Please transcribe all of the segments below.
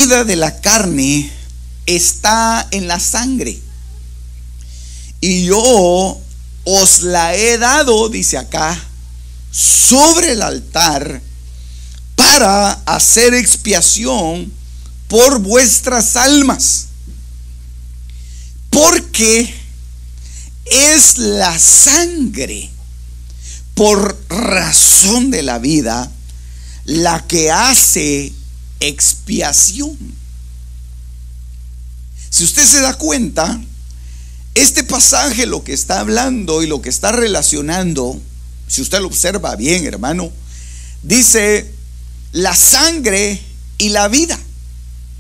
vida de la carne está en la sangre, y yo os la he dado, dice acá, sobre el altar para hacer expiación por vuestras almas, porque es la sangre, por razón de la vida, la que hace expiación. Si usted se da cuenta, este pasaje lo que está hablando y lo que está relacionando, si usted lo observa bien, hermano, dice la sangre y la vida.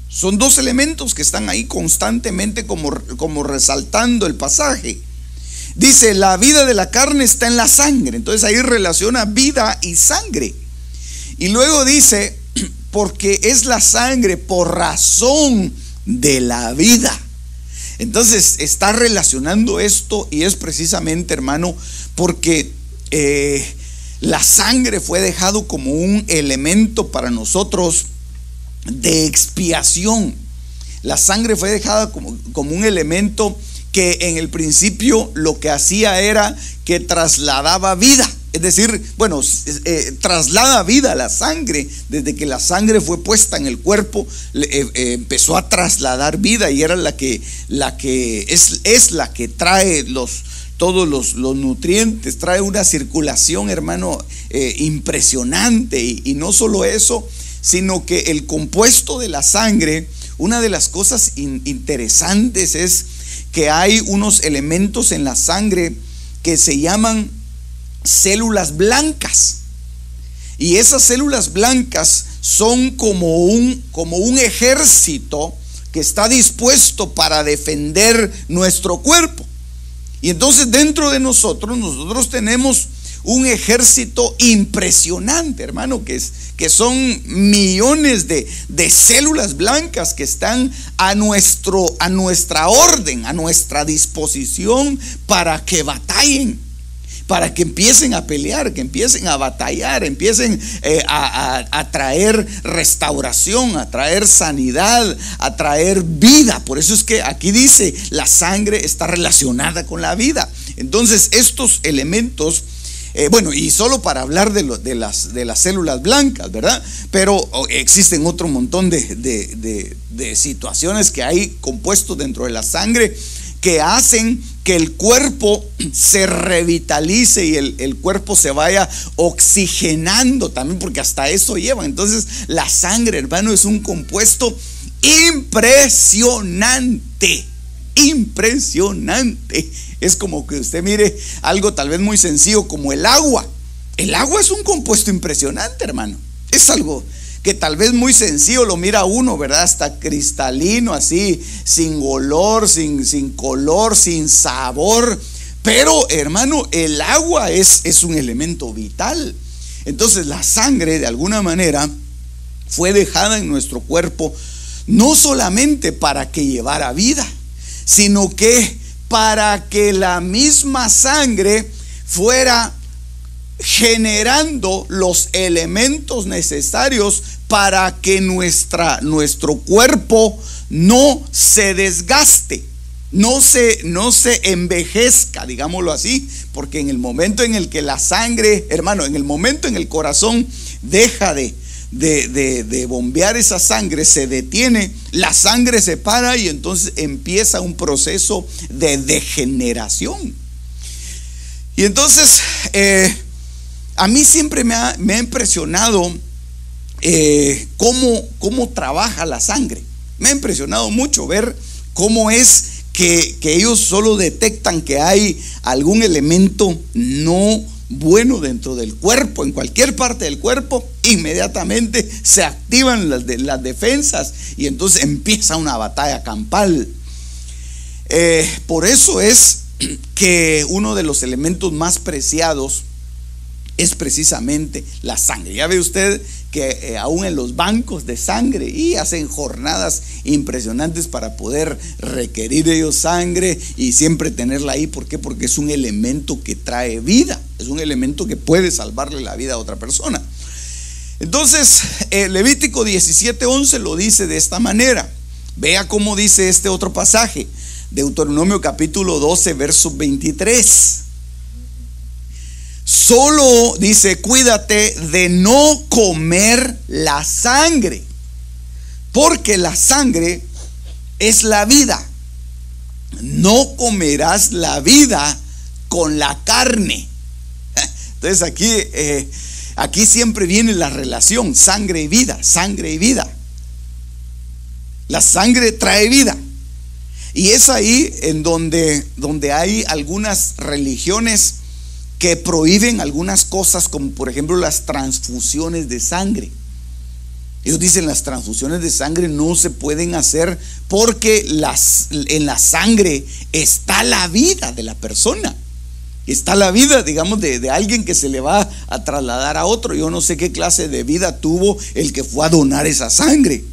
Son dos elementos que están ahí constantemente como resaltando el pasaje. Dice, la vida de la carne está en la sangre. Entonces ahí relaciona vida y sangre. Y luego dice, porque es la sangre por razón de la vida. Entonces está relacionando esto, y es precisamente, hermano, porque la sangre fue dejado como un elemento para nosotros de expiación. La sangre fue dejada como un elemento que en el principio lo que hacía era que trasladaba vida. Es decir, bueno, traslada vida a la sangre. Desde que la sangre fue puesta en el cuerpo, empezó a trasladar vida, y era la que es la que trae todos los nutrientes, trae una circulación, hermano, impresionante. Y no solo eso, sino que el compuesto de la sangre, una de las cosas interesantes es que hay unos elementos en la sangre que se llaman células blancas, y esas células blancas son como un ejército que está dispuesto para defender nuestro cuerpo. Y entonces dentro de nosotros tenemos un ejército impresionante, hermano, que son millones de células blancas que están a nuestra orden, a nuestra disposición, para que batallen, para que empiecen a pelear, que empiecen a batallar, empiecen a traer restauración, a traer sanidad, a traer vida. Por eso es que aquí dice, la sangre está relacionada con la vida. Entonces estos elementos, bueno, y solo para hablar de las células blancas, ¿verdad? Pero existen otro montón de situaciones que hay compuestos dentro de la sangre que hacen que el cuerpo se revitalice y el cuerpo se vaya oxigenando también, porque hasta eso lleva. Entonces la sangre, hermano, es un compuesto impresionante. Es como que usted mire algo tal vez muy sencillo como el agua. El agua es un compuesto impresionante, hermano. Es algo que tal vez muy sencillo lo mira uno, ¿verdad? Hasta cristalino, así, sin olor, sin color, sin sabor. Pero, hermano, el agua es un elemento vital. Entonces la sangre, de alguna manera, fue dejada en nuestro cuerpo no solamente para que llevara vida, sino que para que la misma sangre fuera generando los elementos necesarios para que nuestro cuerpo no se desgaste, no se envejezca, digámoslo así, porque en el momento en el que la sangre, hermano, en el momento en el corazón deja de bombear esa sangre, se detiene, la sangre se para, y entonces empieza un proceso de degeneración. Y entonces a mí siempre me ha impresionado cómo trabaja la sangre. Me ha impresionado mucho ver cómo es que ellos solo detectan que hay algún elemento no bueno dentro del cuerpo, en cualquier parte del cuerpo, inmediatamente se activan las defensas, y entonces empieza una batalla campal. Por eso es que uno de los elementos más preciados es precisamente la sangre. Ya ve usted que aún en los bancos de sangre y hacen jornadas impresionantes para poder requerir ellos sangre y siempre tenerla ahí. ¿Por qué? Porque es un elemento que trae vida, es un elemento que puede salvarle la vida a otra persona. Entonces, Levítico 17:11 lo dice de esta manera. Vea cómo dice este otro pasaje, Deuteronomio capítulo 12, verso 23. Solo dice: cuídate de no comer la sangre, porque la sangre es la vida. No comerás la vida con la carne. Entonces aquí siempre viene la relación sangre y vida, sangre y vida. La sangre trae vida. Y es ahí en donde hay algunas religiones que prohíben algunas cosas, como por ejemplo las transfusiones de sangre. Ellos dicen: las transfusiones de sangre no se pueden hacer porque en la sangre está la vida de la persona. Está la vida, digamos, de alguien que se le va a trasladar a otro. Yo no sé qué clase de vida tuvo el que fue a donar esa sangre.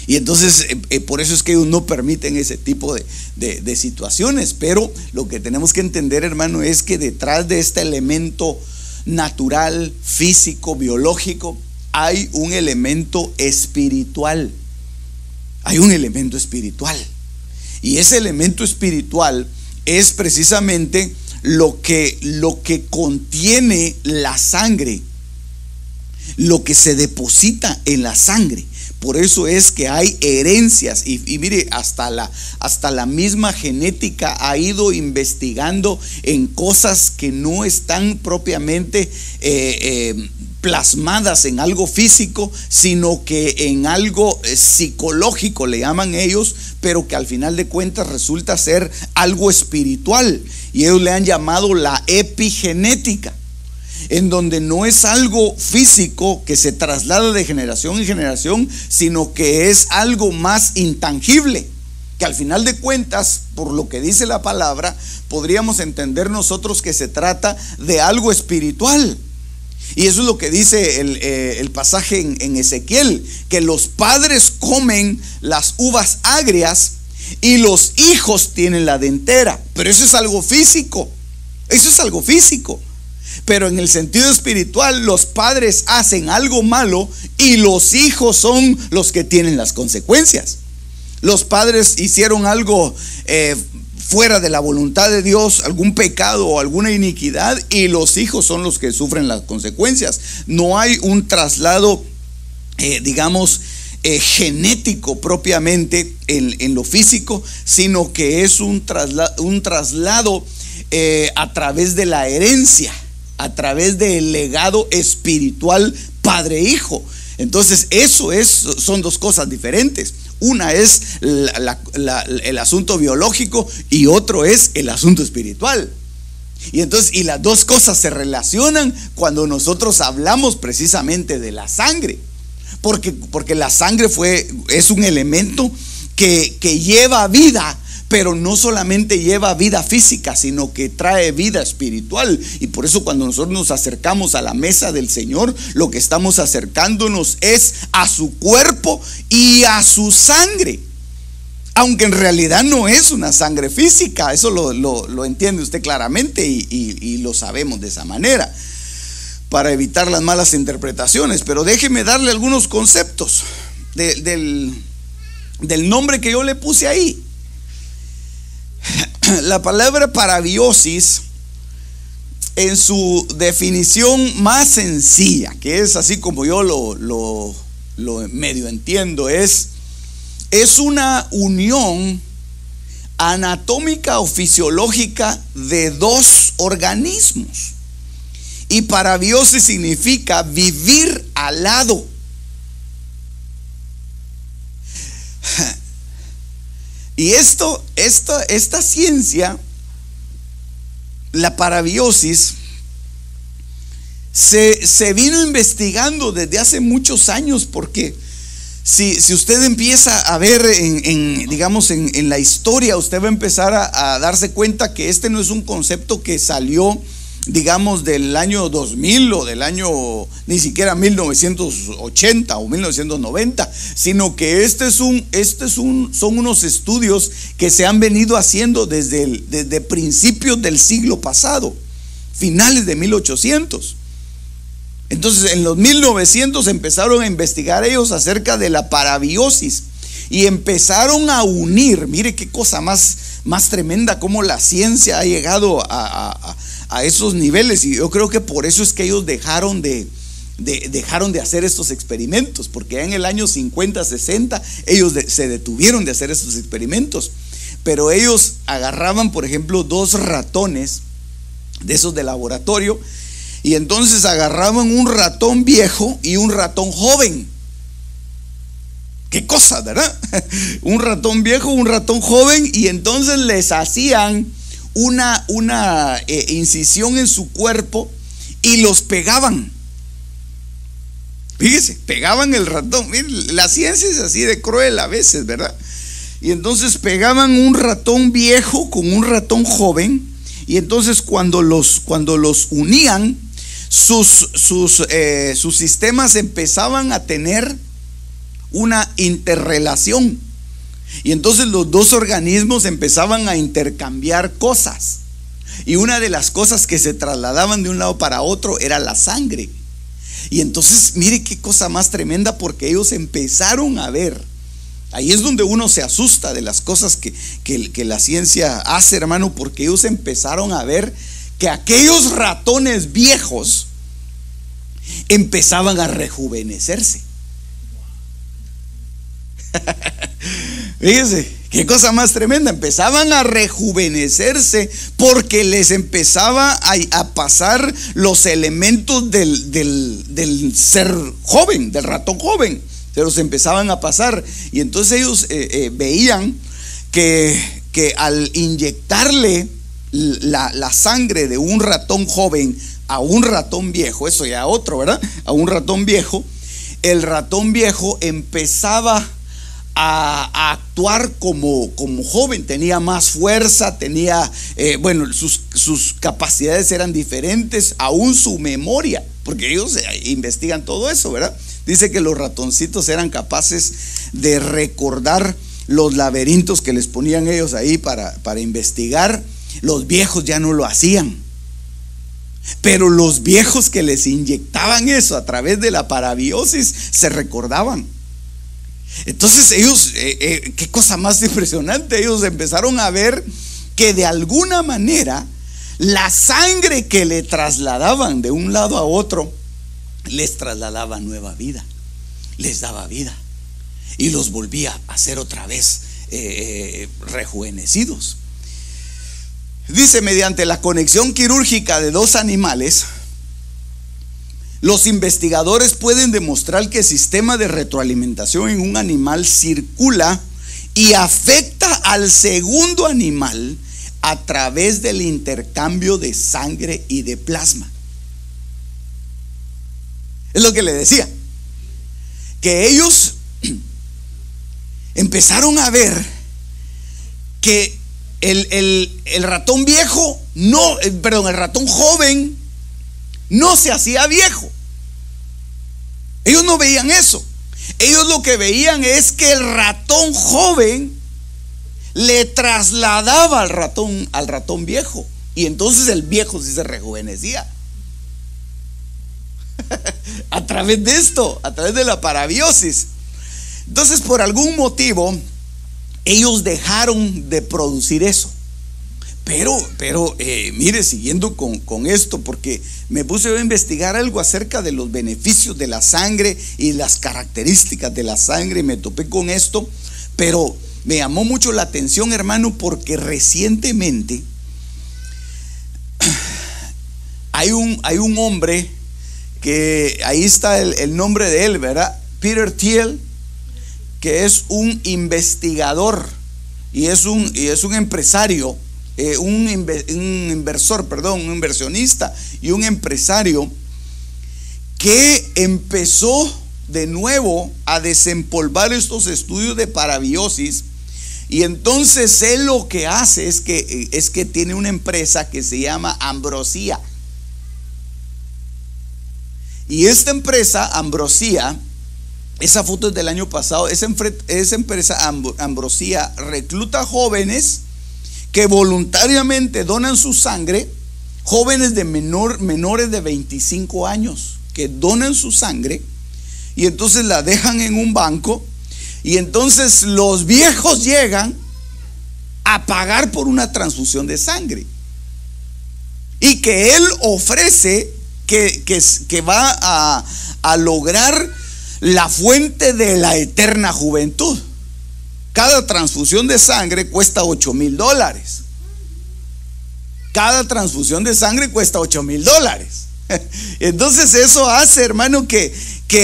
Y entonces por eso es que ellos no permiten ese tipo de situaciones. Pero lo que tenemos que entender, hermano, es que detrás de este elemento natural, físico, biológico, hay un elemento espiritual. Hay un elemento espiritual. Y ese elemento espiritual es precisamente lo que contiene la sangre, lo que se deposita en la sangre. Por eso es que hay herencias y mire, hasta la misma genética ha ido investigando en cosas que no están propiamente plasmadas en algo físico, sino que en algo psicológico, le llaman ellos, pero que al final de cuentas resulta ser algo espiritual, y ellos le han llamado la epigenética, en donde no es algo físico que se traslada de generación en generación, sino que es algo más intangible, que al final de cuentas, por lo que dice la palabra, podríamos entender nosotros que se trata de algo espiritual. Y eso es lo que dice el pasaje en Ezequiel, que los padres comen las uvas agrias y los hijos tienen la dentera. Pero eso es algo físico, eso es algo físico. Pero en el sentido espiritual, los padres hacen algo malo y los hijos son los que tienen las consecuencias. Los padres hicieron algo fuera de la voluntad de Dios, algún pecado o alguna iniquidad, y los hijos son los que sufren las consecuencias. No hay un traslado, genético propiamente en lo físico, sino que es un traslado a través de la herencia, a través del legado espiritual padre-hijo. Entonces son dos cosas diferentes. Una es el asunto biológico y otro es el asunto espiritual. Y las dos cosas se relacionan cuando nosotros hablamos precisamente de la sangre. Porque la sangre es un elemento que lleva vida, pero no solamente lleva vida física, sino que trae vida espiritual. Y por eso cuando nosotros nos acercamos a la mesa del Señor, lo que estamos acercándonos es a su cuerpo y a su sangre. Aunque en realidad no es una sangre física, eso lo entiende usted claramente y lo sabemos de esa manera, para evitar las malas interpretaciones. Pero déjeme darle algunos conceptos del nombre que yo le puse ahí. La palabra parabiosis, en su definición más sencilla, que es así como yo lo medio entiendo, es una unión anatómica o fisiológica de dos organismos. Y parabiosis significa vivir al lado. Y esta ciencia, la parabiosis, se vino investigando desde hace muchos años, porque si usted empieza a ver en la historia, usted va a empezar a darse cuenta que este no es un concepto que salió, digamos, del año 2000 o del año ni siquiera 1980 o 1990, sino que son unos estudios que se han venido haciendo desde principios del siglo pasado, finales de 1800. Entonces en los 1900 empezaron a investigar ellos acerca de la parabiosis y empezaron a unir, mire qué cosa más tremenda, cómo la ciencia ha llegado a esos niveles. Y yo creo que por eso es que ellos dejaron de hacer estos experimentos, porque ya en el año 50, 60 ellos se detuvieron de hacer estos experimentos. Pero ellos agarraban, por ejemplo, 2 ratones de esos de laboratorio, y entonces agarraban un ratón viejo y un ratón joven. Qué cosa, ¿verdad? Un ratón viejo, un ratón joven, y entonces les hacían una incisión en su cuerpo y los pegaban. Fíjese, pegaban el ratón. Miren, la ciencia es así de cruel a veces, ¿verdad? Y entonces pegaban un ratón viejo con un ratón joven, y entonces cuando los unían, sus sistemas empezaban a tener una interrelación, y entonces los 2 organismos empezaban a intercambiar cosas, y una de las cosas que se trasladaban de un lado para otro era la sangre. Y entonces mire qué cosa más tremenda, porque ellos empezaron a ver. Ahí es donde uno se asusta de las cosas que la ciencia hace, hermano, porque ellos empezaron a ver que aquellos ratones viejos empezaban a rejuvenecerse. Fíjese, qué cosa más tremenda. Empezaban a rejuvenecerse porque les empezaba a pasar los elementos del ser joven, del ratón joven. Se los empezaban a pasar. Y entonces ellos veían que al inyectarle la sangre de un ratón joven a un ratón viejo, eso ya otro, ¿verdad? A un ratón viejo, el ratón viejo empezaba a actuar como joven, tenía más fuerza, tenía, sus capacidades eran diferentes, aún su memoria, porque ellos investigan todo eso, ¿verdad? Dice que los ratoncitos eran capaces de recordar los laberintos que les ponían ellos ahí para investigar. Los viejos ya no lo hacían, pero los viejos que les inyectaban eso a través de la parabiosis se recordaban. Entonces ellos, qué cosa más impresionante, ellos empezaron a ver que de alguna manera la sangre que le trasladaban de un lado a otro les trasladaba nueva vida, les daba vida y los volvía a ser otra vez rejuvenecidos. Dice, mediante la conexión quirúrgica de 2 animales, los investigadores pueden demostrar que el sistema de retroalimentación en un animal circula y afecta al segundo animal a través del intercambio de sangre y de plasma. Es lo que le decía, que ellos empezaron a ver que el ratón viejo, el ratón joven no se hacía viejo. Ellos no veían eso. Ellos lo que veían es que el ratón joven le trasladaba al ratón viejo, y entonces el viejo sí se rejuvenecía a través de esto, a través de la parabiosis. Entonces, por algún motivo ellos dejaron de producir eso. Pero mire, siguiendo con esto, porque me puse a investigar algo acerca de los beneficios de la sangre y las características de la sangre, y me topé con esto. Pero me llamó mucho la atención, hermano, porque recientemente hay un hombre que ahí está el nombre de él, ¿verdad? Peter Thiel, que es un investigador y es un empresario, un inversionista y un empresario, que empezó de nuevo a desempolvar estos estudios de parabiosis. Y entonces él lo que hace es que tiene una empresa que se llama Ambrosia. Y esta empresa, Ambrosia, esa foto es del año pasado, esa empresa Ambrosia recluta jóvenes que voluntariamente donan su sangre, jóvenes de menores de 25 años, que donan su sangre y entonces la dejan en un banco y entonces los viejos llegan a pagar por una transfusión de sangre y que él ofrece que va a lograr la fuente de la eterna juventud. Cada transfusión de sangre cuesta $8,000. Cada transfusión de sangre cuesta $8,000. Entonces eso hace, hermano, que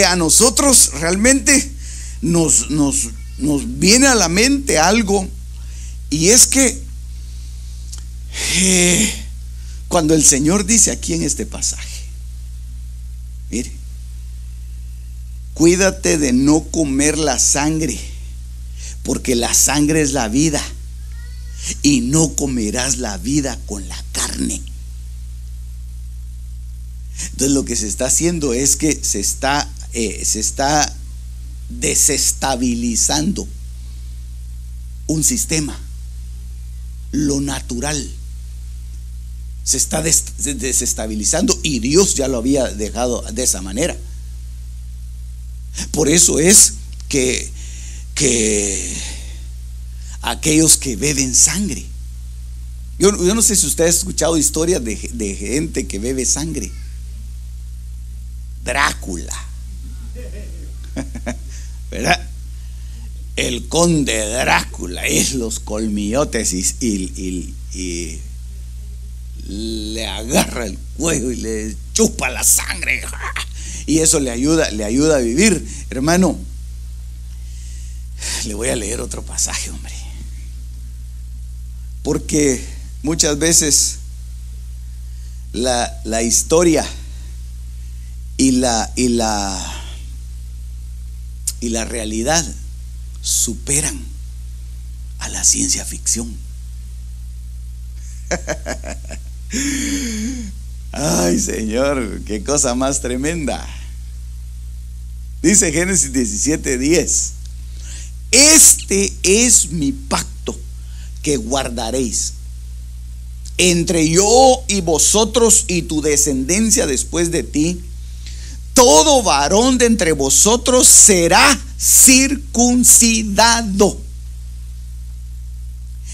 a nosotros realmente nos viene a la mente algo, y es que cuando el Señor dice aquí en este pasaje, mire, cuídate de no comer la sangre, porque la sangre es la vida, y no comerás la vida con la carne. Entonces lo que se está haciendo es que se está desestabilizando un sistema, lo natural se está desestabilizando, y Dios ya lo había dejado de esa manera. Por eso es que aquellos que beben sangre, yo no sé si usted ha escuchado historias de gente que bebe sangre. Drácula, ¿verdad? El conde Drácula es los colmillotes y le agarra el cuello y le chupa la sangre, y eso le ayuda a vivir. Hermano, le voy a leer otro pasaje, hombre, porque muchas veces la historia y la realidad superan a la ciencia ficción. Ay, Señor, qué cosa más tremenda. Dice Génesis 17:10: este es mi pacto que guardaréis entre yo y vosotros y tu descendencia después de ti. Todo varón de entre vosotros será circuncidado.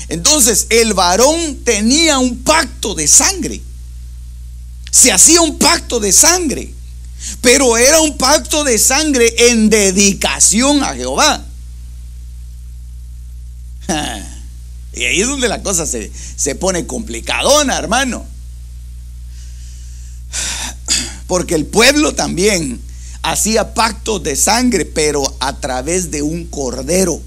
Entonces el varón tenía un pacto de sangre. Se hacía un pacto de sangre, pero era un pacto de sangre en dedicación a Jehová. Y ahí es donde la cosa se pone complicadona, hermano. Porque el pueblo también hacía pactos de sangre, pero a través de un cordero.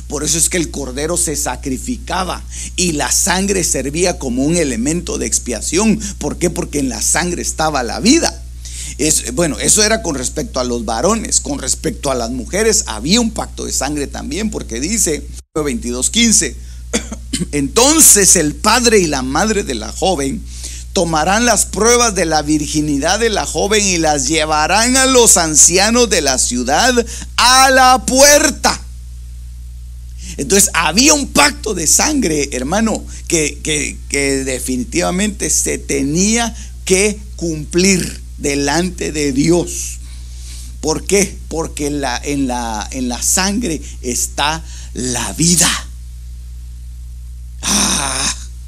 Por eso es que el cordero se sacrificaba y la sangre servía como un elemento de expiación. ¿Por qué? Porque en la sangre estaba la vida. Bueno, eso era con respecto a los varones. Con respecto a las mujeres había un pacto de sangre también, porque dice 22:15: entonces el padre y la madre de la joven tomarán las pruebas de la virginidad de la joven y las llevarán a los ancianos de la ciudad a la puerta. Entonces había un pacto de sangre, hermano, que definitivamente se tenía que cumplir delante de Dios. ¿Por qué? Porque en la sangre está la vida.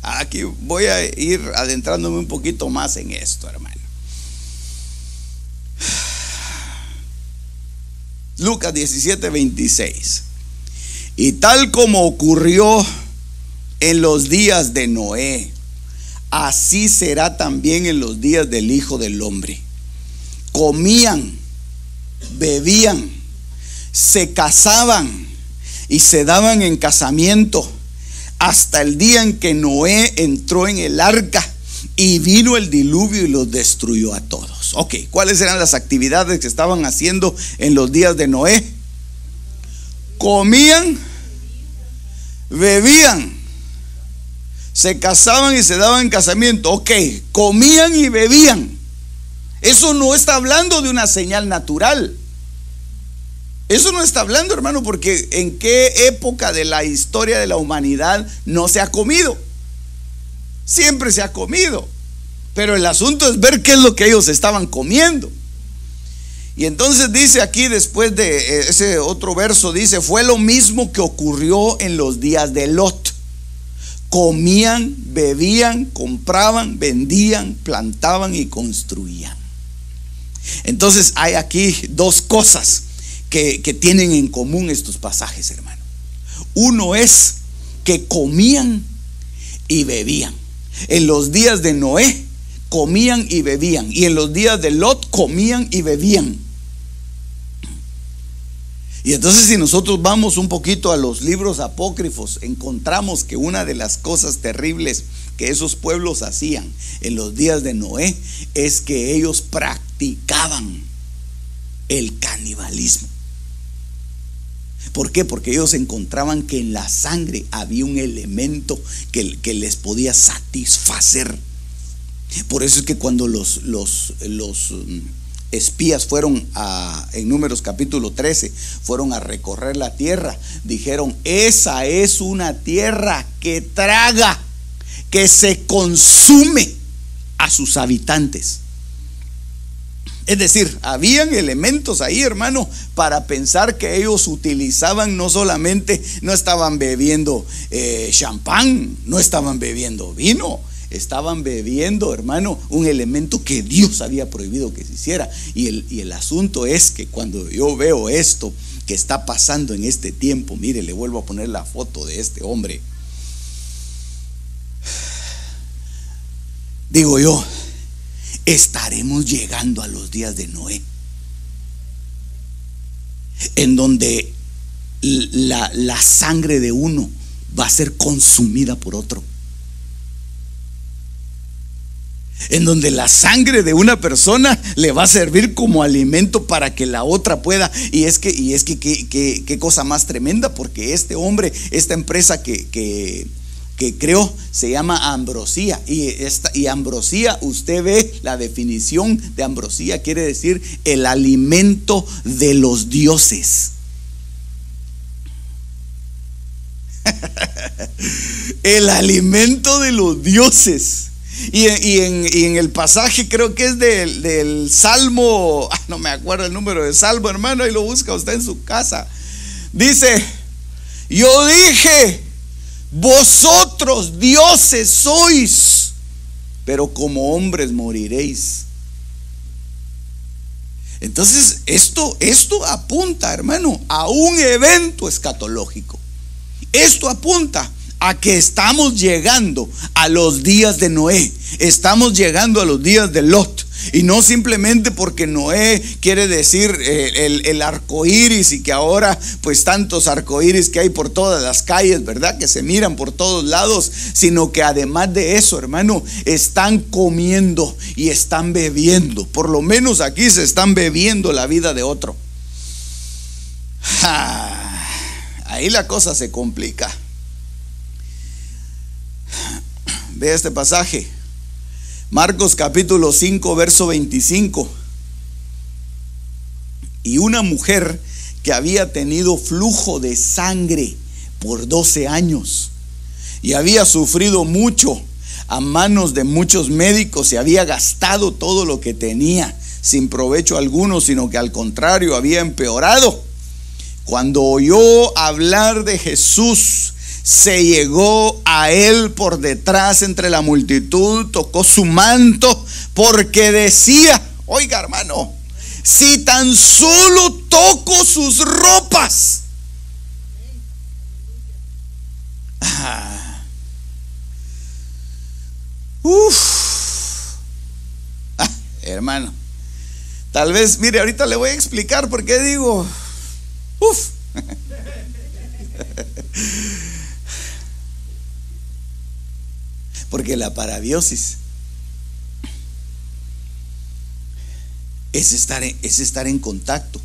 Aquí voy a ir adentrándome un poquito más en esto, hermano. Lucas 17:26: y tal como ocurrió en los días de Noé, así será también en los días del Hijo del Hombre. Comían, bebían, se casaban y se daban en casamiento hasta el día en que Noé entró en el arca y vino el diluvio y los destruyó a todos. Ok, ¿cuáles eran las actividades que estaban haciendo en los días de Noé? Comían, bebían, se casaban y se daban en casamiento. Ok, comían y bebían. Eso no está hablando de una señal natural. Eso no está hablando, hermano, porque ¿en qué época de la historia de la humanidad no se ha comido? Siempre se ha comido. Pero el asunto es ver qué es lo que ellos estaban comiendo. Y entonces dice aquí, después de ese otro verso, dice: fue lo mismo que ocurrió en los días de Lot. Comían, bebían, compraban, vendían, plantaban y construían. Entonces hay aquí dos cosas que tienen en común estos pasajes, hermano. Uno es que comían y bebían. En los días de Noé comían y bebían, y en los días de Lot comían y bebían. Y entonces, si nosotros vamos un poquito a los libros apócrifos, encontramos que una de las cosas terribles que esos pueblos hacían en los días de Noé es que ellos practicaban el canibalismo. ¿Por qué? Porque ellos encontraban que en la sangre había un elemento que les podía satisfacer. Por eso es que cuando los espías fueron en Números capítulo 13, fueron a recorrer la tierra, dijeron: esa es una tierra que traga, que se consume a sus habitantes. Es decir, habían elementos ahí, hermano, para pensar que ellos utilizaban no estaban bebiendo champán, no estaban bebiendo vino, estaban bebiendo, hermano, un elemento que Dios había prohibido que se hiciera. Y el asunto es que cuando yo veo esto que está pasando en este tiempo, mire, le vuelvo a poner la foto de este hombre. Digo yo, estaremos llegando a los días de Noé, en donde la sangre de uno va a ser consumida por otro, en donde la sangre de una persona le va a servir como alimento para que la otra pueda. Y es que qué cosa más tremenda, porque este hombre, esta empresa que creó, se llama Ambrosía, y Ambrosía, usted ve la definición de Ambrosía, quiere decir el alimento de los dioses. El alimento de los dioses. Y en el pasaje, creo que es del Salmo, no me acuerdo el número del Salmo, hermano, ahí lo busca usted en su casa. Dice: yo dije, vosotros dioses sois, pero como hombres moriréis. Entonces esto apunta, hermano, a un evento escatológico. Esto apunta a que estamos llegando a los días de Noé, estamos llegando a los días de Lot. Y no simplemente porque Noé quiere decir el arco iris, y que ahora pues tantos arcoíris que hay por todas las calles, ¿verdad? Que se miran por todos lados, sino que además de eso, hermano, están comiendo y están bebiendo. Por lo menos aquí se están bebiendo la vida de otro. Ahí la cosa se complica. Ve este pasaje, Marcos capítulo 5, verso 25. Y una mujer que había tenido flujo de sangre por 12 años y había sufrido mucho a manos de muchos médicos y había gastado todo lo que tenía sin provecho alguno, sino que al contrario había empeorado, cuando oyó hablar de Jesús, se llegó a él por detrás entre la multitud, tocó su manto, porque decía: oiga, hermano, si tan solo toco sus ropas. Hermano, tal vez, mire, ahorita le voy a explicar por qué digo porque la parabiosis es estar en contacto,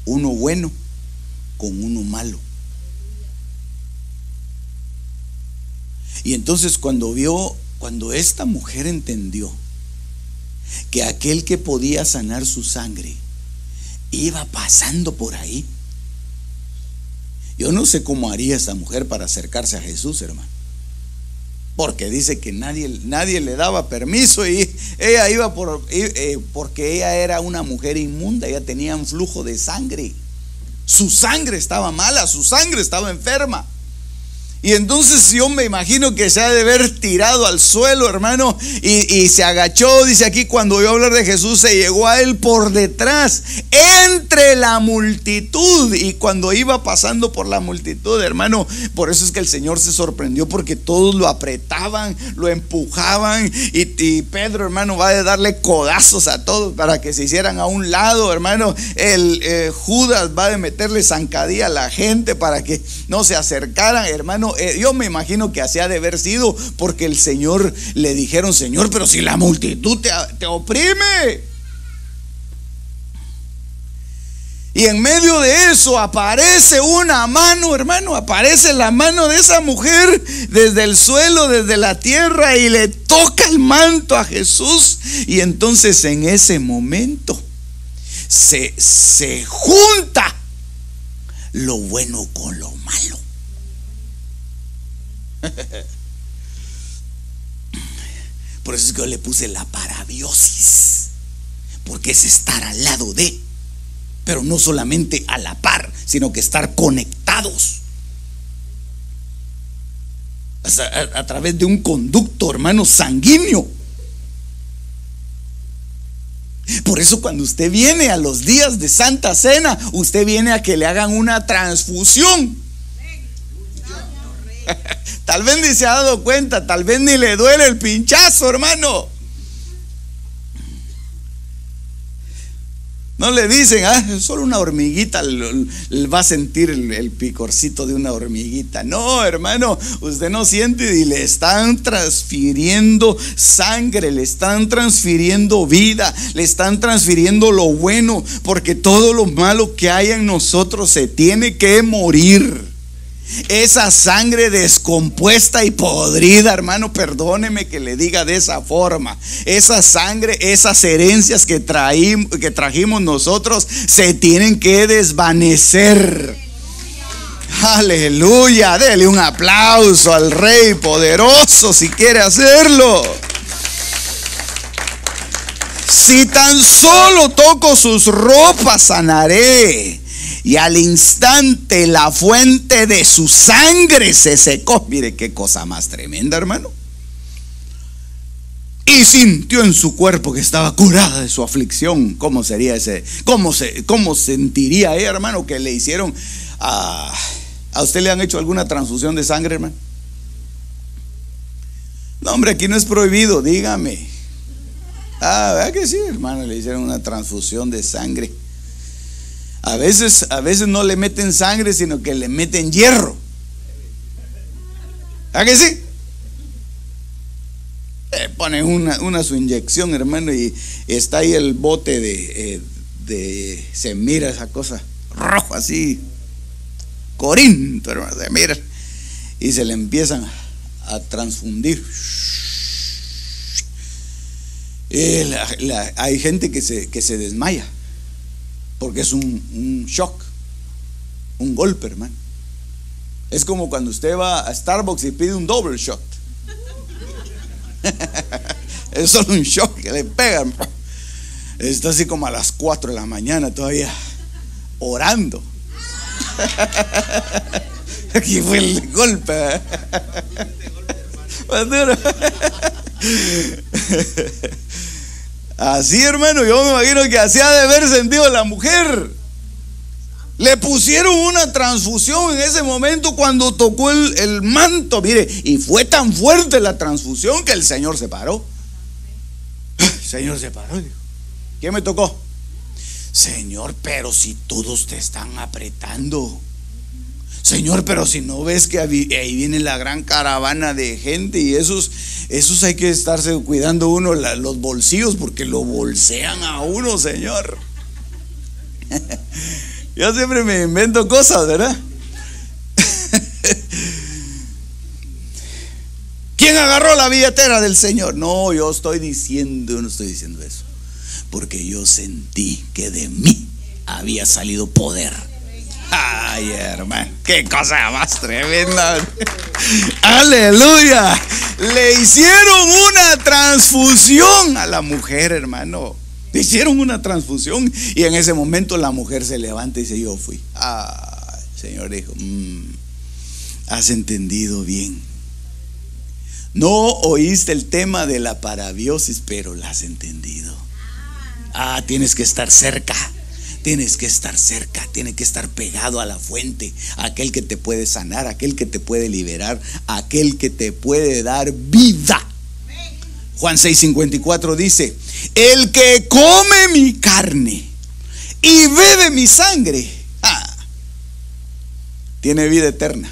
uno bueno con uno malo. Y entonces cuando esta mujer entendió que aquel que podía sanar su sangre iba pasando por ahí, yo no sé cómo haría esa mujer para acercarse a Jesús, hermano. porque dice que nadie le daba permiso y ella iba porque ella era una mujer inmunda, ella tenía un flujo de sangre, su sangre estaba mala, su sangre estaba enferma. Y entonces yo me imagino que se ha de haber tirado al suelo, hermano, y se agachó. Dice aquí, cuando oyó hablar de Jesús, se llegó a él por detrás, entre la multitud. Y cuando iba pasando por la multitud, hermano, por eso es que el Señor se sorprendió, porque todos lo apretaban, lo empujaban. Y Pedro, hermano, va a darle codazos a todos para que se hicieran a un lado, hermano. Judas va a meterle zancadilla a la gente para que no se acercaran, hermano. Yo me imagino que así ha de haber sido, porque el Señor le dijeron: Señor, pero si la multitud te oprime. Y en medio de eso aparece una mano, hermano, aparece la mano de esa mujer desde el suelo, desde la tierra, y le toca el manto a Jesús. Y entonces en ese momento se junta lo bueno con lo malo. Por eso es que yo le puse la parabiosis, porque es estar al lado de, pero no solamente a la par, sino que estar conectados a través de un conducto, hermano, sanguíneo. Por eso cuando usted viene a los días de Santa Cena, usted viene a que le hagan una transfusión. Tal vez ni se ha dado cuenta, tal vez ni le duele el pinchazo, hermano. No le dicen: solo una hormiguita va a sentir el picorcito de una hormiguita. No, hermano, usted no siente, y le están transfiriendo sangre, le están transfiriendo vida, le están transfiriendo lo bueno, porque todo lo malo que hay en nosotros se tiene que morir. Esa sangre descompuesta y podrida, hermano, perdóneme que le diga de esa forma, esa sangre, esas herencias que trajimos nosotros, se tienen que desvanecer. Aleluya, dele un aplauso al Rey poderoso si quiere hacerlo. Si tan solo toco sus ropas, sanaré. Y al instante la fuente de su sangre se secó. Mire qué cosa más tremenda, hermano. Y sintió en su cuerpo que estaba curada de su aflicción. ¿Cómo sería ese? ¿Cómo sentiría ella, hermano, que le hicieron a usted le han hecho alguna transfusión de sangre, hermano? No, hombre, aquí no es prohibido, dígame. ¿Verdad que sí, hermano? Le hicieron una transfusión de sangre. A veces no le meten sangre, sino que le meten hierro. ¿A que sí? Ponen una su inyección, hermano, y está ahí el bote se mira esa cosa rojo así, corinto, hermano, se mira, y se le empiezan a transfundir. Hay gente que se desmaya, porque es un shock, un golpe, hermano. Es como cuando usted va a Starbucks y pide un double shot. Es solo un shock que le pegan. Está así como a las 4 de la mañana todavía orando. Aquí fue el golpe. Así, hermano, yo me imagino que así ha de haber sentido la mujer. Le pusieron una transfusión en ese momento cuando tocó el manto, mire, y fue tan fuerte la transfusión que el Señor se paró. El Señor se paró y dijo: ¿qué me tocó? Señor, pero si todos te están apretando. Señor, pero si no ves que ahí viene la gran caravana de gente, y esos hay que estarse cuidando uno los bolsillos, porque lo bolsean a uno, Señor. Yo siempre me invento cosas, ¿verdad? ¿Quién agarró la billetera del Señor? No, yo no estoy diciendo eso, porque yo sentí que de mí había salido poder. Ay, hermano, qué cosa más tremenda. Aleluya. Le hicieron una transfusión a la mujer, hermano. Le hicieron una transfusión. Y en ese momento la mujer se levanta y dice: yo fui. El Señor dijo: has entendido bien. No oíste el tema de la parabiosis, pero la has entendido. Tienes que estar cerca. Tienes que estar cerca, tienes que estar pegado a la fuente, a aquel que te puede sanar, a aquel que te puede liberar, a aquel que te puede dar vida. Juan 6:54 dice: el que come mi carne y bebe mi sangre, tiene vida eterna,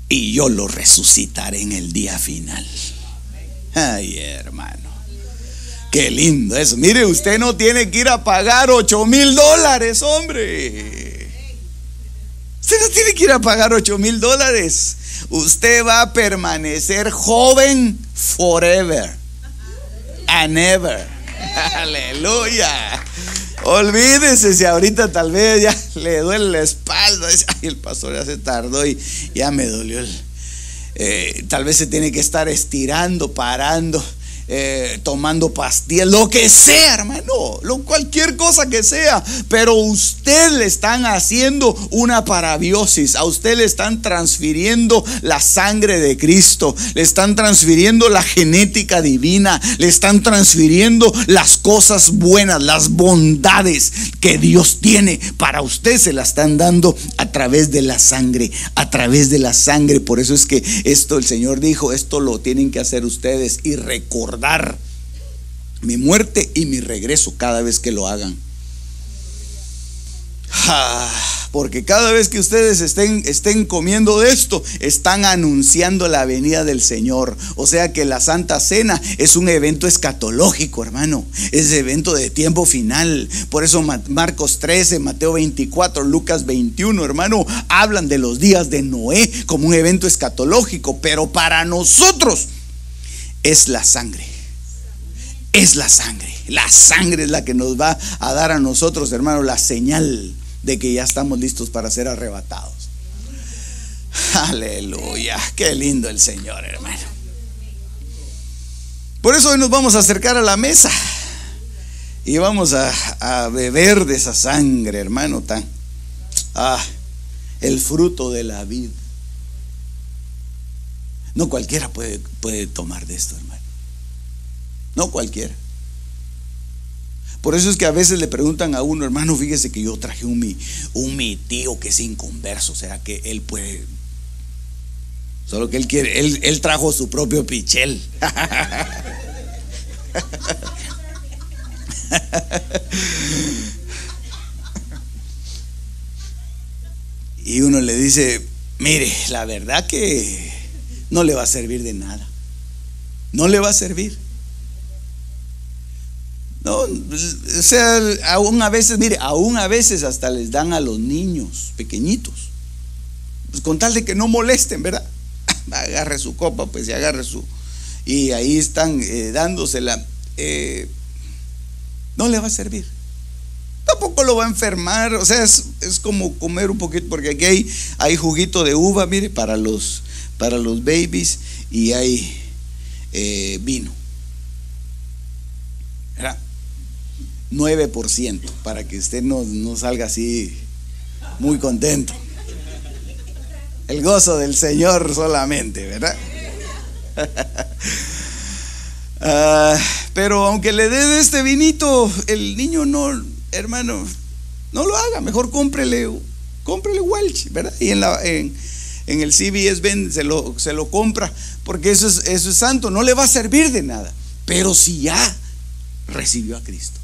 y yo lo resucitaré en el día final. Ay, hermano, qué lindo eso. Mire, usted no tiene que ir a pagar $8,000, hombre. Usted no tiene que ir a pagar $8,000. Usted va a permanecer joven forever and ever. Aleluya. Olvídese si ahorita tal vez ya le duele la espalda. Dice: ay, el pastor ya se tardó y ya me dolió. Tal vez se tiene que estar estirando, parando, tomando pastillas, lo que sea, hermano, cualquier cosa que sea. Pero usted le están haciendo una parabiosis. A usted le están transfiriendo la sangre de Cristo, le están transfiriendo la genética divina, le están transfiriendo las cosas buenas, las bondades que Dios tiene para usted. Se la están dando a través de la sangre, a través de la sangre. Por eso es que esto, el Señor dijo: esto lo tienen que hacer ustedes y recordar mi muerte y mi regreso cada vez que lo hagan. Porque cada vez que ustedes estén comiendo de esto, están anunciando la venida del Señor. O sea que la Santa Cena es un evento escatológico, hermano. Es evento de tiempo final. Por eso Marcos 13, Mateo 24, Lucas 21, hermano, hablan de los días de Noé como un evento escatológico. Pero para nosotros es la sangre. Es la sangre. La sangre es la que nos va a dar a nosotros, hermano, la señal de que ya estamos listos para ser arrebatados. Aleluya. Qué lindo el Señor, hermano. Por eso hoy nos vamos a acercar a la mesa y vamos a beber de esa sangre, hermano, el fruto de la vida. No cualquiera puede tomar de esto, hermano. No cualquiera. Por eso es que a veces le preguntan a uno: hermano, fíjese que yo traje mi tío que es inconverso, ¿será que él puede? Solo que él trajo su propio pichel. Y uno le dice: mire, la verdad que no le va a servir de nada. No le va a servir. No, o sea, aún a veces hasta les dan a los niños pequeñitos, pues con tal de que no molesten, ¿verdad? Agarre su copa, pues, y agarre y ahí están dándosela. No le va a servir. Tampoco lo va a enfermar. O sea, es como comer un poquito, porque aquí hay juguito de uva, mire, para los babies, y hay vino, ¿verdad? 9%, para que usted no salga así muy contento. El gozo del Señor solamente, ¿verdad? Pero aunque le dé de este vinito, el niño no, hermano, no lo haga. Mejor cómprele Welch, ¿verdad? Y en el CVS se lo compra, porque eso es santo. No le va a servir de nada. Pero si ya recibió a Cristo,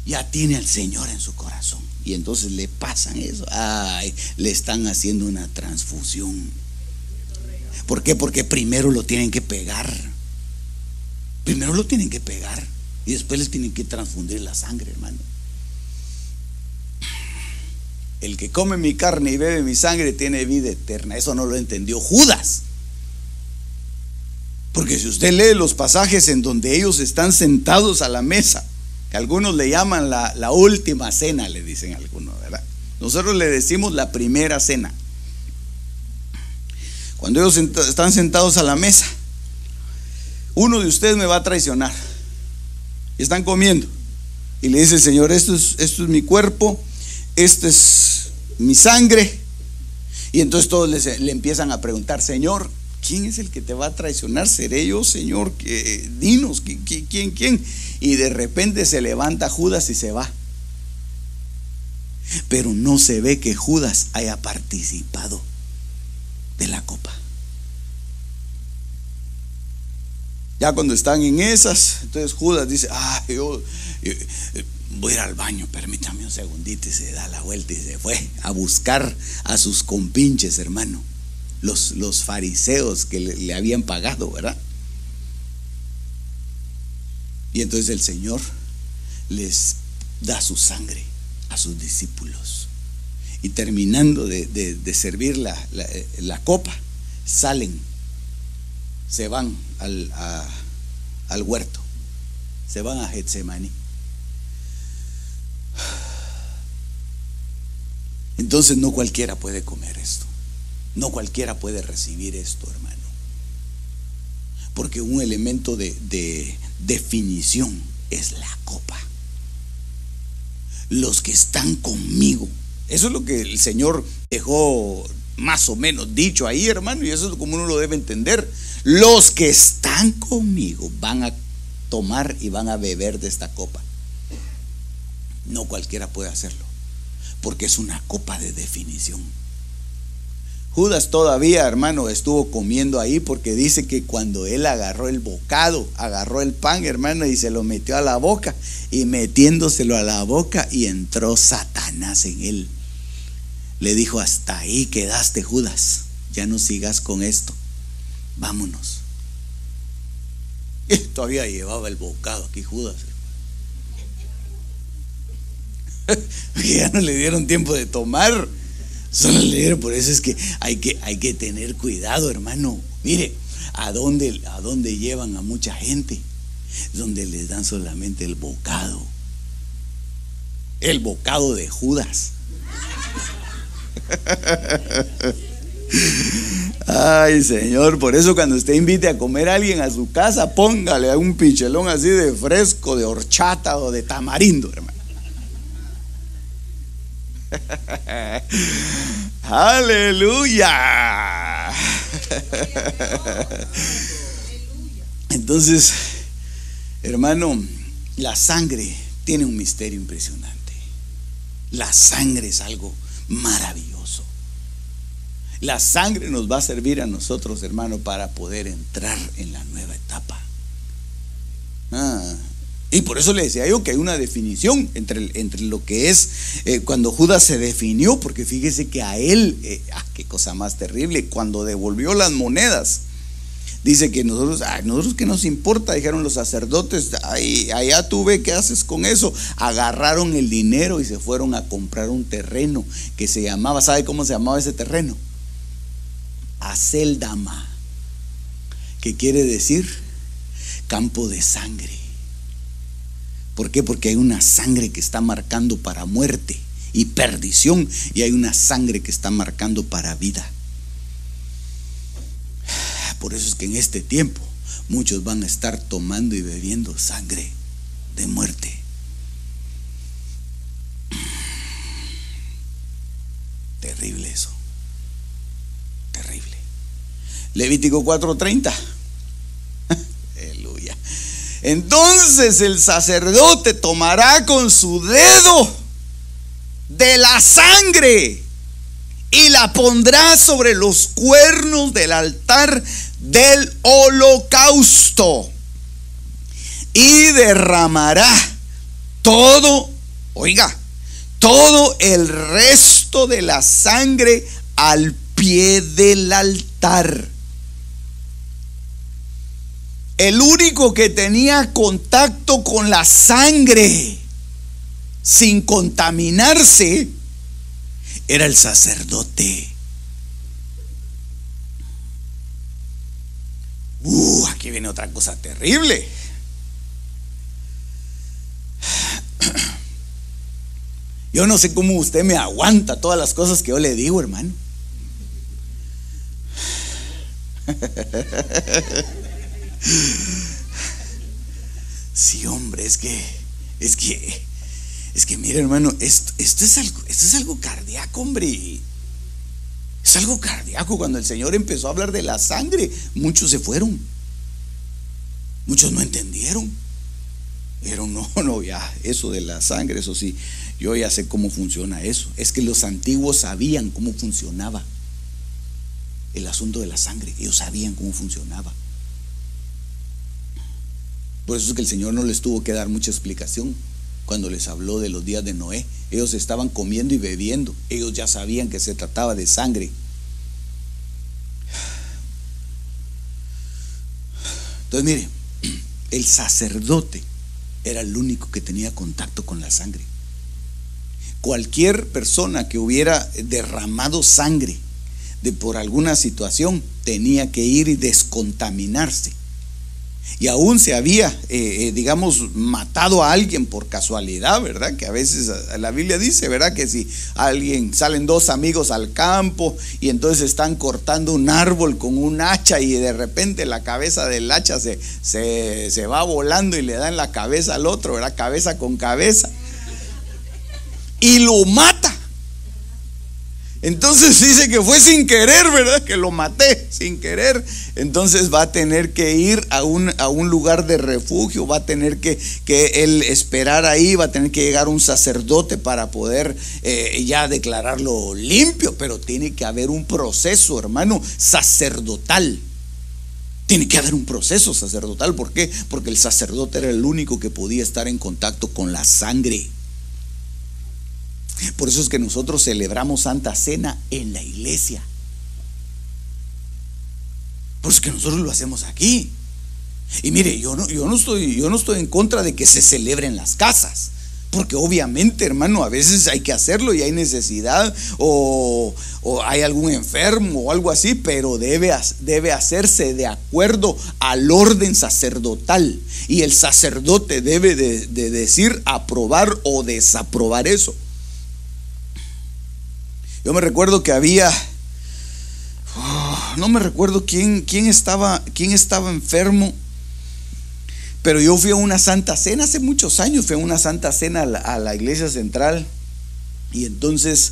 ya tiene al Señor en su corazón, y entonces le pasan eso, le están haciendo una transfusión. ¿Por qué? Porque primero lo tienen que pegar. Primero lo tienen que pegar y después les tienen que transfundir la sangre, hermano. El que come mi carne y bebe mi sangre tiene vida eterna. Eso no lo entendió Judas. Porque si usted lee los pasajes en donde ellos están sentados a la mesa, que algunos le llaman la última cena, le dicen algunos, ¿verdad? Nosotros le decimos la primera cena. Cuando ellos están sentados a la mesa, uno de ustedes me va a traicionar. Y están comiendo. Y le dice el Señor, esto es mi cuerpo, esto es mi sangre. Y entonces todos le empiezan a preguntar, Señor, ¿quién es el que te va a traicionar? ¿Seré yo, Señor? Dinos, ¿quién? Y de repente se levanta Judas y se va. Pero no se ve que Judas haya participado de la copa. Ya cuando están en esas, entonces Judas dice, yo voy a ir al baño, permítame un segundito, y se da la vuelta y se fue a buscar a sus compinches, hermano, los fariseos que le habían pagado, ¿verdad? Y entonces el Señor les da su sangre a sus discípulos. Y terminando de servir la copa, salen, se van al huerto, se van a Getsemaní. Entonces no cualquiera puede comer esto, no cualquiera puede recibir esto, hermano, porque un elemento de definición es la copa. Los que están conmigo, eso es lo que el Señor dejó más o menos dicho ahí, hermano, y eso es como uno lo debe entender. Los que están conmigo van a tomar y van a beber de esta copa. No cualquiera puede hacerlo, porque es una copa de definición. Judas todavía, hermano, estuvo comiendo ahí, porque dice que cuando él agarró el bocado, agarró el pan, hermano, y se lo metió a la boca, y metiéndoselo a la boca, y entró Satanás en él. Le dijo, hasta ahí quedaste, Judas, ya no sigas con esto, vámonos. Y todavía llevaba el bocado aquí Judas, ya no le dieron tiempo de tomar, solo le dieron. Por eso es que hay que tener cuidado, hermano. Mire, ¿a dónde llevan a mucha gente? Donde les dan solamente el bocado de Judas. Ay, Señor, por eso cuando usted invite a comer a alguien a su casa, póngale un pichelón así de fresco, de horchata o de tamarindo, hermano. Aleluya. Entonces, hermano, la sangre tiene un misterio impresionante. La sangre es algo maravilloso. La sangre nos va a servir a nosotros, hermano, para poder entrar en la nueva etapa. Y por eso le decía yo que hay una definición entre lo que es cuando Judas se definió, porque fíjese que a él, qué cosa más terrible, cuando devolvió las monedas, dice que nosotros qué nos importa, dijeron los sacerdotes, allá tú ve qué haces con eso. Agarraron el dinero y se fueron a comprar un terreno que se llamaba, ¿sabe cómo se llamaba ese terreno? Aceldama, que quiere decir campo de sangre. ¿Por qué? Porque hay una sangre que está marcando para muerte y perdición, y hay una sangre que está marcando para vida. Por eso es que en este tiempo muchos van a estar tomando y bebiendo sangre de muerte. Terrible eso, terrible. Levítico 4:30. Aleluya. Entonces el sacerdote tomará con su dedo de la sangre y la pondrá sobre los cuernos del altar del holocausto y derramará todo el resto de la sangre al pie del altar. El único que tenía contacto con la sangre sin contaminarse era el sacerdote. Aquí viene otra cosa terrible. Yo no sé cómo usted me aguanta todas las cosas que yo le digo, hermano. Sí, hombre, es que, mira, hermano, esto es algo cardíaco, hombre. Es algo cardíaco. Cuando el Señor empezó a hablar de la sangre, muchos se fueron. Muchos no entendieron. Dijeron, no, ya, eso de la sangre, eso sí, yo ya sé cómo funciona eso. Es que los antiguos sabían cómo funcionaba el asunto de la sangre. Ellos sabían cómo funcionaba. Por eso es que el Señor no les tuvo que dar mucha explicación cuando les habló de los días de Noé. Ellos estaban comiendo y bebiendo. Ellos ya sabían que se trataba de sangre. Entonces mire, el sacerdote era el único que tenía contacto con la sangre. Cualquier persona que hubiera derramado sangre por alguna situación tenía que ir y descontaminarse. Y aún se había, digamos, matado a alguien por casualidad, ¿verdad? Que a veces la Biblia dice, ¿verdad? Que si salen dos amigos al campo y entonces están cortando un árbol con un hacha y de repente la cabeza del hacha se va volando y le da en la cabeza al otro, ¿verdad? Cabeza con cabeza. Y lo mata. Entonces dice que fue sin querer, ¿verdad? Que lo maté sin querer. Entonces va a tener que ir a un lugar de refugio, va a tener que él esperar ahí, va a tener que llegar un sacerdote para poder ya declararlo limpio. Pero tiene que haber un proceso, hermano, sacerdotal. Tiene que haber un proceso sacerdotal. ¿Por qué? Porque el sacerdote era el único que podía estar en contacto con la sangre. Por eso es que nosotros celebramos Santa Cena en la iglesia. Por eso es que nosotros lo hacemos aquí. Y mire, yo no estoy en contra de que se celebre en las casas, porque obviamente, hermano, a veces hay que hacerlo y hay necesidad o hay algún enfermo o algo así, pero debe hacerse de acuerdo al orden sacerdotal. Y el sacerdote debe de decir aprobar o desaprobar eso. Yo me recuerdo que había, no me recuerdo quién estaba enfermo, pero yo fui a una Santa Cena hace muchos años. Fui a una Santa Cena a la iglesia central, y entonces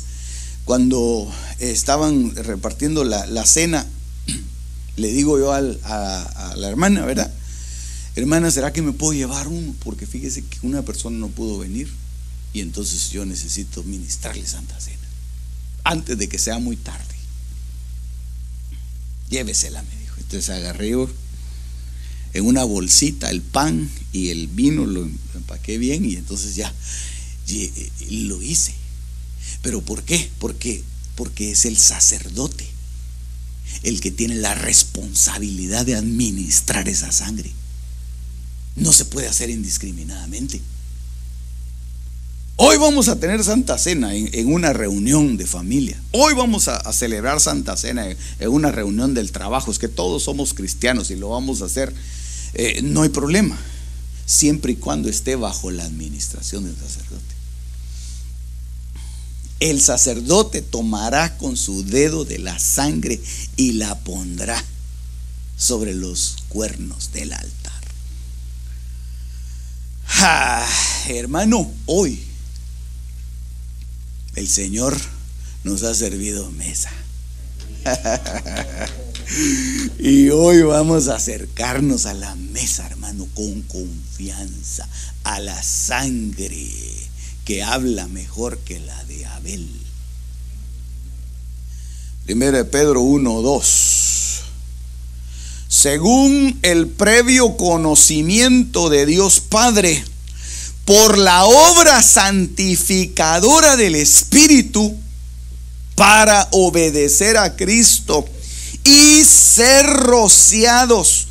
cuando estaban repartiendo la cena, le digo yo a la hermana, ¿verdad? Hermana, ¿será que me puedo llevar uno? Porque fíjese que una persona no pudo venir y entonces yo necesito ministrarle Santa Cena antes de que sea muy tarde. Llévesela, me dijo. Entonces agarré yo en una bolsita el pan y el vino, lo empaqué bien y entonces ya lo hice. ¿Pero por qué? Porque es el sacerdote el que tiene la responsabilidad de administrar esa sangre. No se puede hacer indiscriminadamente. Hoy vamos a tener Santa Cena en una reunión de familia. Hoy vamos a celebrar Santa Cena en una reunión del trabajo. Es que todos somos cristianos y lo vamos a hacer. No hay problema, siempre y cuando esté bajo la administración del sacerdote. El sacerdote tomará con su dedo de la sangre y la pondrá sobre los cuernos del altar. Hermano, hoy el Señor nos ha servido mesa. Y hoy vamos a acercarnos a la mesa, hermano, con confianza, a la sangre que habla mejor que la de Abel. 1 Pedro 1:2. Según el previo conocimiento de Dios Padre, por la obra santificadora del Espíritu, para obedecer a Cristo y ser rociados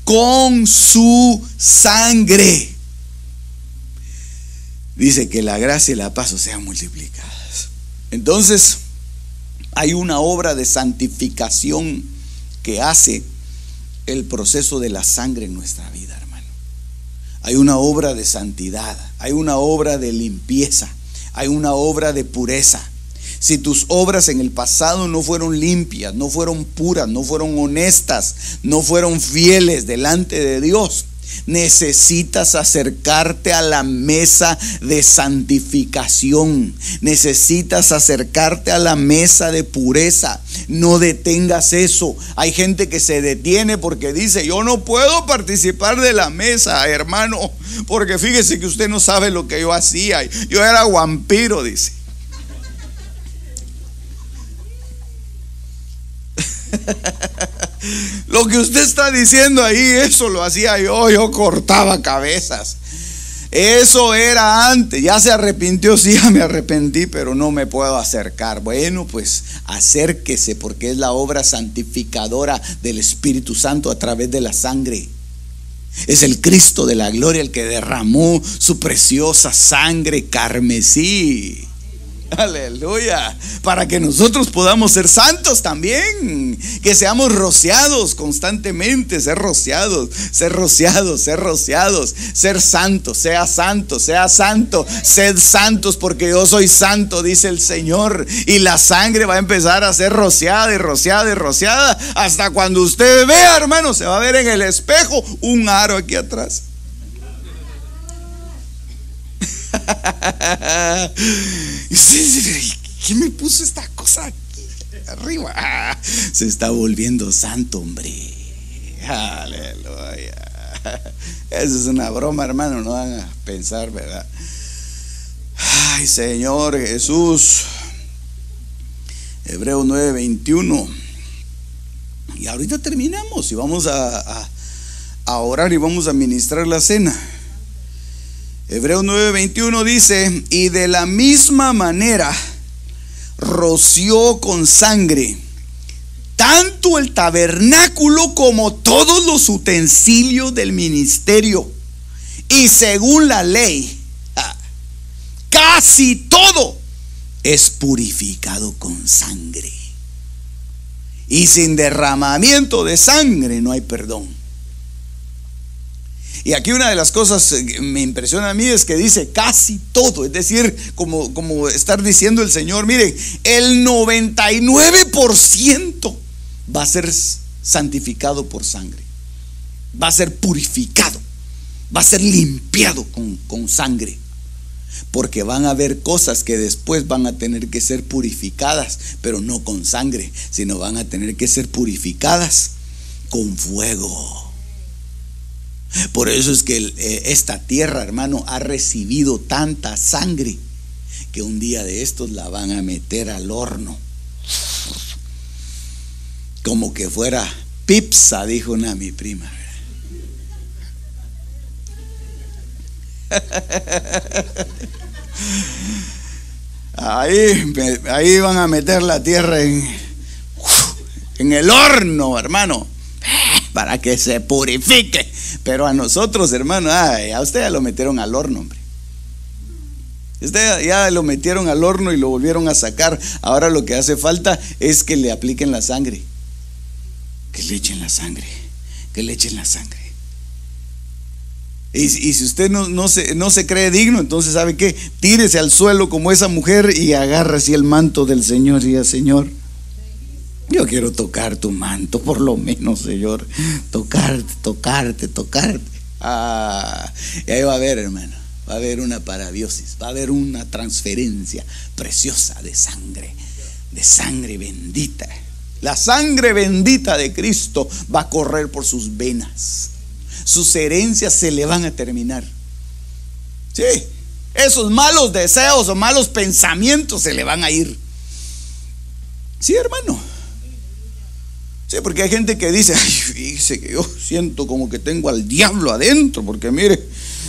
con su sangre. Dice que la gracia y la paz sean multiplicadas. Entonces, hay una obra de santificación que hace el proceso de la sangre en nuestra vida, hermano. Hay una obra de santidad, hay una obra de limpieza, hay una obra de pureza. Si tus obras en el pasado no fueron limpias, no fueron puras, no fueron honestas, no fueron fieles delante de Dios, necesitas acercarte a la mesa de santificación. Necesitas acercarte a la mesa de pureza. No detengas eso. Hay gente que se detiene porque dice: yo no puedo participar de la mesa, hermano, porque fíjese que usted no sabe lo que yo hacía. Yo era vampiro, dice. Lo que usted está diciendo ahí, eso lo hacía yo cortaba cabezas. Eso era antes, ya se arrepintió, sí, ya me arrepentí, pero no me puedo acercar. Bueno, pues acérquese, porque es la obra santificadora del Espíritu Santo a través de la sangre. Es el Cristo de la gloria el que derramó su preciosa sangre carmesí. Aleluya, para que nosotros podamos ser santos también, que seamos rociados constantemente, ser rociados, ser santos, sea santo, sed santos porque yo soy santo, dice el Señor. Y la sangre va a empezar a ser rociada y rociada y rociada, hasta cuando usted vea, hermano, se va a ver en el espejo un aro aquí atrás. ¿Quién me puso esta cosa aquí arriba? Se está volviendo santo, hombre. Aleluya. Eso es una broma, hermano, no van a pensar, ¿verdad? Ay, Señor Jesús. Hebreos 9:21. Y ahorita terminamos y vamos a orar y vamos a ministrar la cena. Hebreos 9:21 dice: y de la misma manera roció con sangre tanto el tabernáculo como todos los utensilios del ministerio. Y según la ley, casi todo es purificado con sangre. Y sin derramamiento de sangre no hay perdón. Y aquí una de las cosas que me impresiona a mí es que dice casi todo, es decir, como estar diciendo el Señor: miren, el 99% va a ser santificado por sangre, va a ser purificado, va a ser limpiado con sangre, porque van a haber cosas que después van a tener que ser purificadas, pero no con sangre, sino van a tener que ser purificadas con fuego. Por eso es que esta tierra, hermano, ha recibido tanta sangre que un día de estos la van a meter al horno, como que fuera pizza, dijo mi prima. Ahí van a meter la tierra en el horno, hermano, para que se purifique. Pero a nosotros, hermano, a usted ya lo metieron al horno, hombre. Usted ya lo metieron al horno y lo volvieron a sacar. Ahora lo que hace falta es que le apliquen la sangre, que le echen la sangre, que le echen la sangre. Y si usted no se cree digno, entonces ¿sabe qué? Tírese al suelo como esa mujer y agarre así el manto del Señor y diga: Señor, yo quiero tocar tu manto, por lo menos, Señor. Tocarte. Y ahí va a haber, hermano, va a haber una parabiosis, va a haber una transferencia preciosa de sangre bendita. La sangre bendita de Cristo va a correr por sus venas. Sus herencias se le van a terminar. Sí, esos malos deseos o malos pensamientos se le van a ir. Sí, hermano. Sí, porque hay gente que dice: ay, fíjese que yo siento como que tengo al diablo adentro, porque mire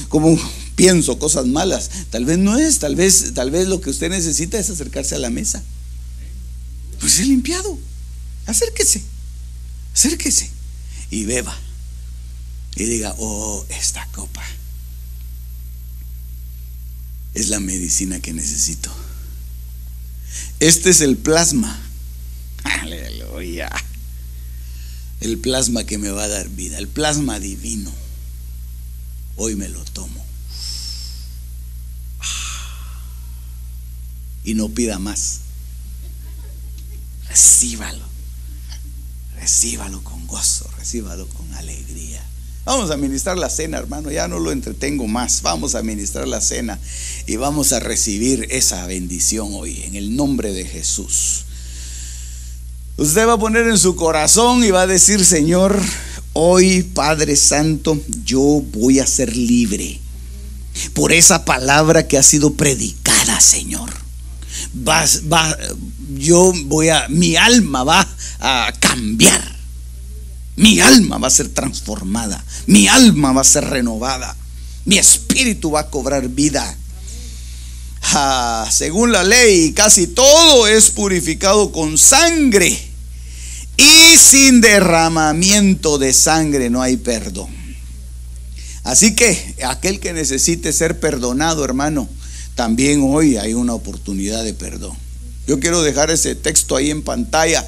como pienso cosas malas. Tal vez no es, tal vez lo que usted necesita es acercarse a la mesa. Pues es limpiado. Acérquese y beba y diga: oh, esta copa es la medicina que necesito. Este es el plasma. Aleluya. El plasma que me va a dar vida, el plasma divino. Hoy me lo tomo. Y no pida más. recíbalo con gozo, recíbalo con alegría. Vamos a ministrar la cena, hermano, ya no lo entretengo más. Vamos a ministrar la cena y vamos a recibir esa bendición hoy en el nombre de Jesús. Usted va a poner en su corazón y va a decir: Señor, hoy, Padre Santo, yo voy a ser libre por esa palabra que ha sido predicada, Señor. Mi alma va a cambiar. Mi alma va a ser transformada. Mi alma va a ser renovada. Mi espíritu va a cobrar vida. Según la ley, casi todo es purificado con sangre, y sin derramamiento de sangre no hay perdón. Así que aquel que necesite ser perdonado, hermano, también hoy hay una oportunidad de perdón. Yo quiero dejar ese texto ahí en pantalla,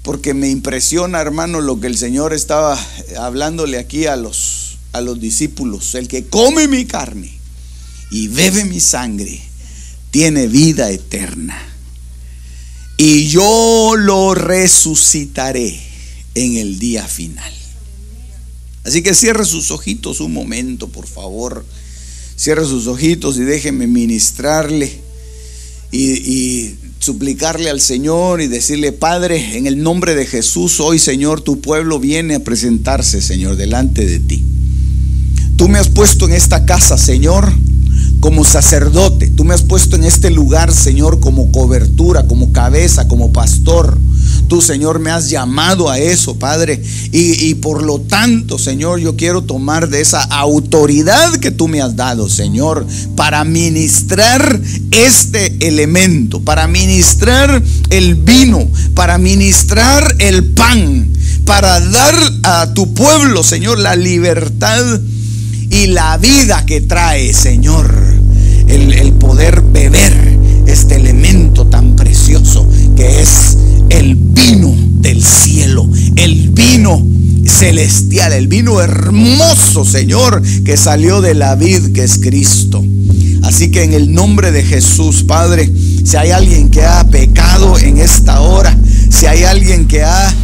porque me impresiona, hermano, lo que el Señor estaba hablándole aquí a los discípulos. El que come mi carne y bebe mi sangre tiene vida eterna, y yo lo resucitaré en el día final. Así que cierre sus ojitos un momento, por favor. Cierre sus ojitos y déjeme ministrarle y suplicarle al Señor y decirle: Padre, en el nombre de Jesús, hoy, Señor, tu pueblo viene a presentarse, Señor, delante de ti. Tú me has puesto en esta casa, Señor, como sacerdote. Tú me has puesto en este lugar, Señor, como cobertura, como cabeza, como pastor. Tú, Señor, me has llamado a eso, Padre, y por lo tanto, Señor, yo quiero tomar de esa autoridad que tú me has dado, Señor, para ministrar este elemento, para ministrar el vino, para ministrar el pan, para dar a tu pueblo, Señor, la libertad y la vida que trae, Señor, el poder beber este elemento tan precioso que es el vino del cielo, el vino celestial, el vino hermoso, Señor, que salió de la vid, que es Cristo. Así que en el nombre de Jesús, Padre, si hay alguien que ha pecado en esta hora, si hay alguien que ha